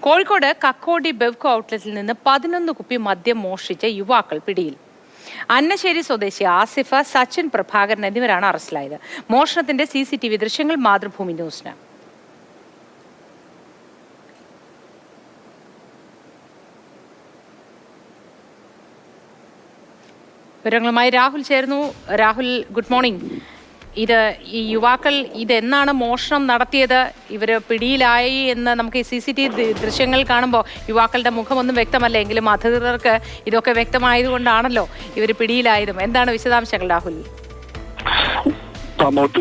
കോഴിക്കോട് കക്കോടി ബെവ്കോ ഔട്ട്ലെറ്റിൽ നിന്ന് 11 കുപ്പി മദ്യം മോഷ്ടിച്ച യുവാക്കൾ പിടിയിൽ. അന്നശ്ശേരി സ്വദേശി ആസിഫ, സച്ചിൻ പ്രഭാകരൻ എന്നിവരാണ് അറസ്റ്റിലായത്. മോഷണത്തിന്റെ CCTV ദൃശ്യങ്ങൾ മാതൃഭൂമി ന്യൂസിന്. വിവരങ്ങളുമായി രാഹുൽ ചേർന്നു. Rahul, good morning. ഈ യുവാക്കൾ ഇതെന്നാണ് മോഷണം നടത്തിയത്? ഇവർ പിടിയിലായി എന്ന് നമുക്ക് ഈ CCTV ദൃശ്യങ്ങൾ കാണുമ്പോൾ യുവാക്കളുടെ മുഖമൊന്നും വ്യക്തമല്ല, എങ്കിലും അധികൃതർക്ക് ഇതൊക്കെ വ്യക്തമായതുകൊണ്ടാണല്ലോ ഇവർ പിടിയിലായതും. എന്താണ് വിശദാംശങ്ങൾ രാഹുൽ?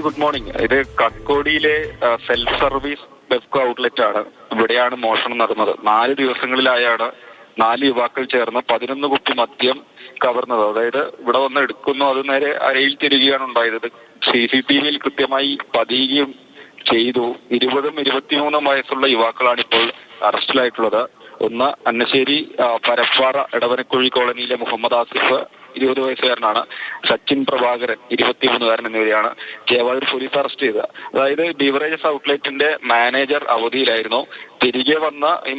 Good morning. ഇത് കക്കോടിയിലെ സെൽഫ് സർവീസ് ബെവ്കോ ഔട്ട്ലെറ്റ് ആണ്. ഇവിടെയാണ് മോഷണം നടന്നത്. 4 ദിവസങ്ങളിലായാണ് 4 യുവാക്കൾ ചേർന്ന് 11 കുപ്പി മദ്യം കവർന്നത്. അതായത് ഇവിടെ വന്ന് എടുക്കുന്നു, അത് നേരെ അരയിൽ തിരികെയാണ് ഉണ്ടായത്. CCTVയിൽ കൃത്യമായി പതിയുകയും ചെയ്തു. 20ഉം 23ഉം വയസ്സുള്ള യുവാക്കളാണ് ഇപ്പോൾ അറസ്റ്റിലായിട്ടുള്ളത്. ഒന്ന് അന്നശ്ശേരി പരപ്പാറ എടവനക്കുഴി കോളനിയിലെ മുഹമ്മദ് ആസിഫ് 20 വയസ്സുകാരനാണ്. സച്ചിൻ പ്രഭാകരൻ 23കാരൻ എന്നിവരെയാണ് ചേവായൂർ പോലീസ് അറസ്റ്റ് ചെയ്തത്. അതായത് ബീവറേജസ് ഔട്ട്ലെറ്റിന്റെ മാനേജർ അവധിയിലായിരുന്നു. തിരികെ വന്ന ഈ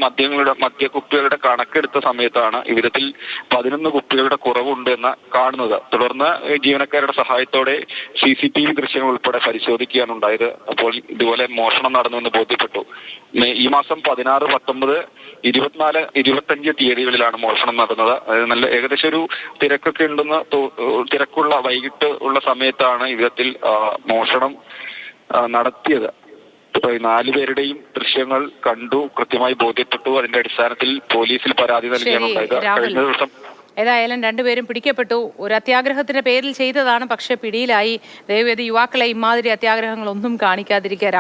മദ്യക്കുപ്പികളുടെ കണക്കെടുത്ത സമയത്താണ് ഇവിധത്തിൽ 11 കുപ്പികളുടെ കുറവുണ്ട് എന്ന് കാണുന്നത്. തുടർന്ന് ജീവനക്കാരുടെ സഹായത്തോടെ CCTV ദൃശ്യങ്ങൾ ഉൾപ്പെടെ പരിശോധിക്കുകയാണ് ഉണ്ടായത്. അപ്പോൾ ഇതുപോലെ മോഷണം നടന്നുവെന്ന് ബോധ്യപ്പെട്ടു. ഈ മാസം 16, 19, 24, 25 തീയതികളിലാണ് മോഷണം നടന്നത്. നല്ല ഏകദേശം ഒരു തിരക്കൊക്കെ ഉണ്ടെന്ന് തിരക്കുള്ള വൈകിട്ട് ഉള്ള സമയത്താണ് ഇവിധത്തിൽ മോഷണം നടത്തിയത്. 4 പേരുടെയും ദൃശ്യങ്ങൾ കണ്ടു, കൃത്യമായി ബോധ്യപ്പെട്ടു. അതിന്റെ അടിസ്ഥാനത്തിൽ പോലീസിൽ പരാതി നൽകിയാണുണ്ടായത്. കഴിഞ്ഞ ദിവസം ഏതായാലും 2 പേരും പിടിക്കപ്പെട്ടു. ഒരു അത്യാഗ്രഹത്തിന്റെ പേരിൽ ചെയ്തതാണ്, പക്ഷെ പിടിയിലായി. ദയവേദി യുവാക്കളെ ഇമാതിരി അത്യാഗ്രഹങ്ങളൊന്നും കാണിക്കാതിരിക്കുക.